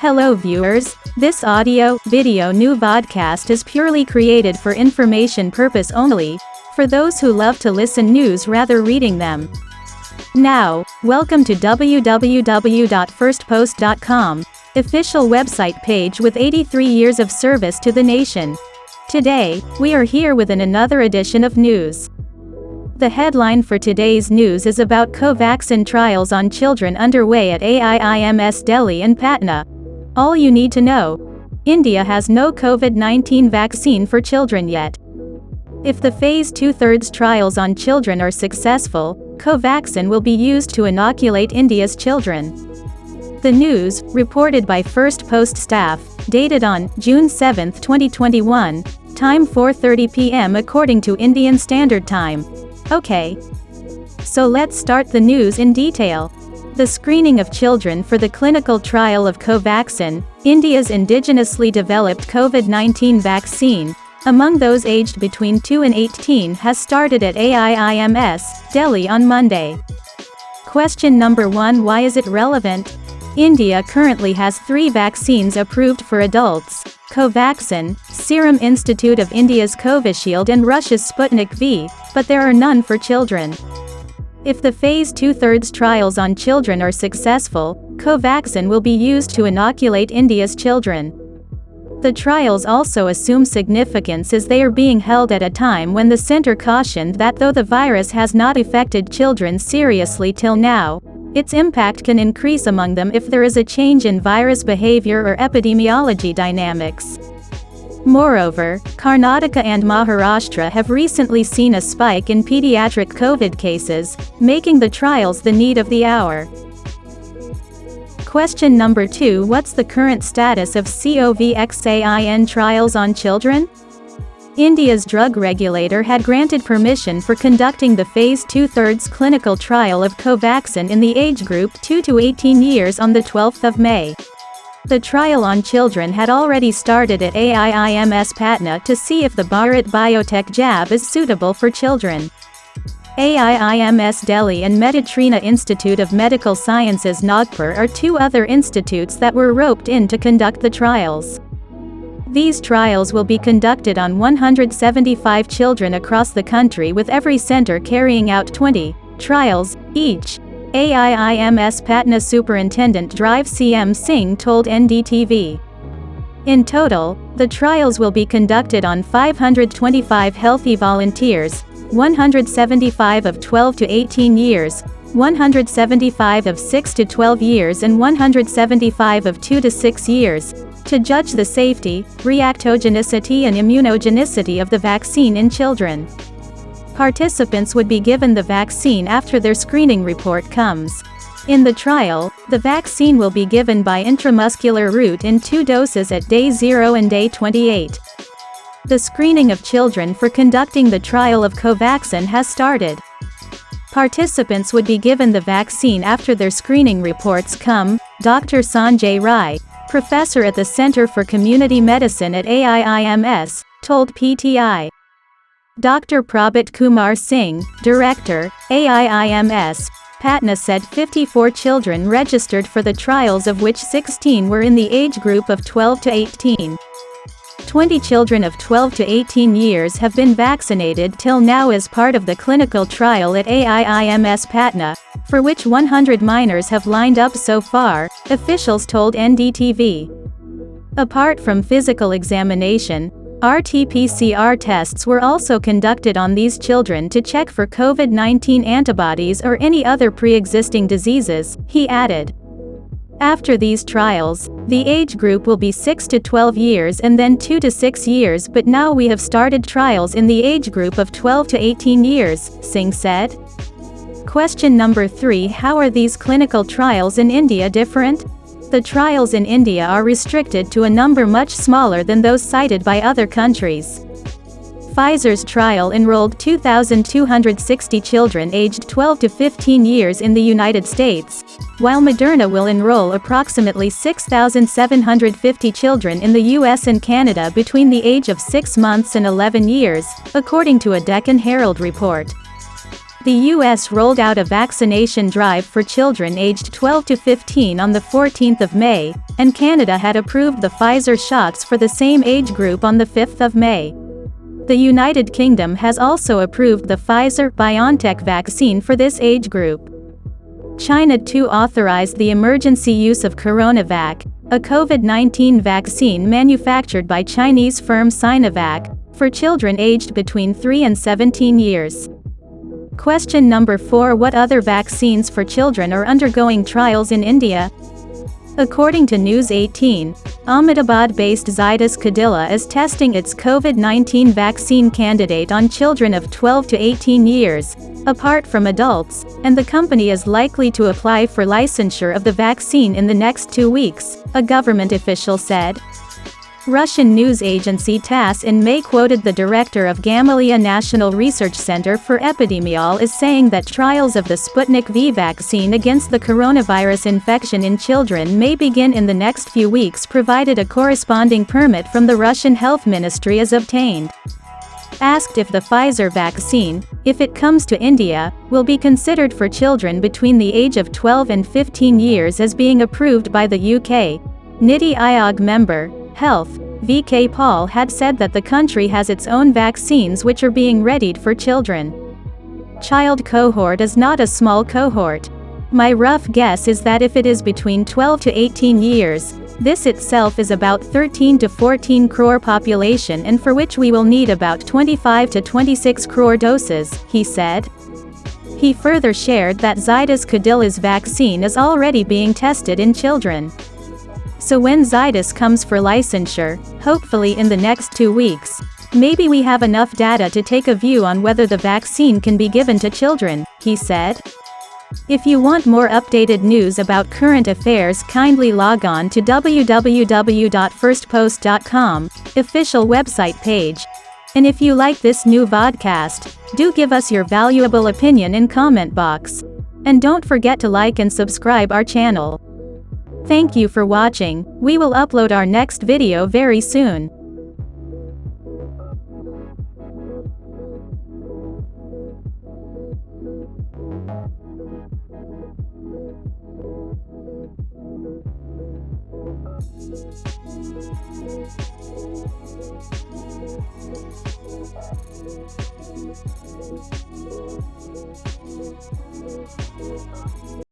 Hello viewers, this audio-video new vodcast is purely created for information purpose only, for those who love to listen news rather reading them. Now, welcome to www.firstpost.com, official website page with 83 years of service to the nation. Today, we are here with another edition of news. The headline for today's news is about Covaxin trials on children underway at AIIMS Delhi and Patna. All you need to know. India has no COVID-19 vaccine for children yet. If the phase 2/3 trials on children are successful, Covaxin will be used to inoculate India's children. The news, reported by First Post staff, dated on June 7, 2021, time 4:30 p.m. according to Indian Standard Time. Okay. So let's start the news in detail. The screening of children for the clinical trial of Covaxin, India's indigenously developed COVID-19 vaccine, among those aged between 2 and 18 has started at AIIMS Delhi on Monday. Question number 1: Why is it relevant? India currently has 3 vaccines approved for adults: Covaxin, Serum Institute of India's Covishield and Russia's Sputnik V, but there are none for children. If the phase 2/3 trials on children are successful, Covaxin will be used to inoculate India's children. The trials also assume significance as they are being held at a time when the center cautioned that though the virus has not affected children seriously till now, its impact can increase among them if there is a change in virus behavior or epidemiology dynamics. Moreover, Karnataka and Maharashtra have recently seen a spike in pediatric COVID cases, making the trials the need of the hour. Question number 2: What's the current status of Covaxin trials on children? India's drug regulator had granted permission for conducting the phase 2/3 clinical trial of Covaxin in the age group 2 to 18 years on the 12th of May. The trial on children had already started at AIIMS Patna to see if the Bharat Biotech jab is suitable for children. AIIMS Delhi and Medicina Institute of Medical Sciences Nagpur are 2 other institutes that were roped in to conduct the trials. These trials will be conducted on 175 children across the country, with every center carrying out 20 trials each. AIIMS Patna Superintendent Drive CM Singh told NDTV. In total, the trials will be conducted on 525 healthy volunteers, 175 of 12 to 18 years, 175 of 6 to 12 years and 175 of 2 to 6 years, to judge the safety, reactogenicity and immunogenicity of the vaccine in children. Participants would be given the vaccine after their screening report comes. In the trial, the vaccine will be given by intramuscular route in 2 doses at day 0 and day 28. The screening of children for conducting the trial of Covaxin has started. Participants would be given the vaccine after their screening reports come, Dr. Sanjay Rai, professor at the Center for Community Medicine at AIIMS, told PTI. Dr. Prabhat Kumar Singh, director, AIIMS Patna, said 54 children registered for the trials, of which 16 were in the age group of 12 to 18. 20 children of 12 to 18 years have been vaccinated till now as part of the clinical trial at AIIMS Patna, for which 100 minors have lined up so far, officials told NDTV. Apart from physical examination, RT-PCR tests were also conducted on these children to check for COVID-19 antibodies or any other pre-existing diseases, he added. After these trials, the age group will be 6 to 12 years and then 2 to 6 years, but now we have started trials in the age group of 12 to 18 years, Singh said. Question number 3: How are these clinical trials in India different? The trials in India are restricted to a number much smaller than those cited by other countries. Pfizer's trial enrolled 2,260 children aged 12 to 15 years in the United States, while Moderna will enroll approximately 6,750 children in the US and Canada between the age of 6 months and 11 years, according to a Deccan Herald report. The U.S. rolled out a vaccination drive for children aged 12 to 15 on the 14th of May, and Canada had approved the Pfizer shots for the same age group on the 5th of May. The United Kingdom has also approved the Pfizer-BioNTech vaccine for this age group. China too authorized the emergency use of CoronaVac, a COVID-19 vaccine manufactured by Chinese firm Sinovac, for children aged between 3 and 17 years. Question number 4. What other vaccines for children are undergoing trials in India? According to News 18, Ahmedabad-based Zydus Cadila is testing its COVID-19 vaccine candidate on children of 12 to 18 years, apart from adults, and the company is likely to apply for licensure of the vaccine in the next 2 weeks, a government official said. Russian news agency TASS in May quoted the director of Gamaleya National Research Center for Epidemiology as saying that trials of the Sputnik V vaccine against the coronavirus infection in children may begin in the next few weeks provided a corresponding permit from the Russian Health Ministry is obtained. Asked if the Pfizer vaccine, if it comes to India, will be considered for children between the age of 12 and 15 years as being approved by the UK, Niti Aayog member, Health, VK Paul had said that the country has its own vaccines which are being readied for children. Child cohort is not a small cohort. My rough guess is that if it is between 12 to 18 years, this itself is about 13 to 14 crore population and for which we will need about 25 to 26 crore doses, he said. He further shared that Zydus Cadila's vaccine is already being tested in children. So when Zydus comes for licensure, hopefully in the next 2 weeks, maybe we have enough data to take a view on whether the vaccine can be given to children, he said. If you want more updated news about current affairs, kindly log on to www.firstpost.com, official website page. And if you like this new vodcast, do give us your valuable opinion in comment box. And don't forget to like and subscribe our channel. Thank you for watching. We will upload our next video very soon.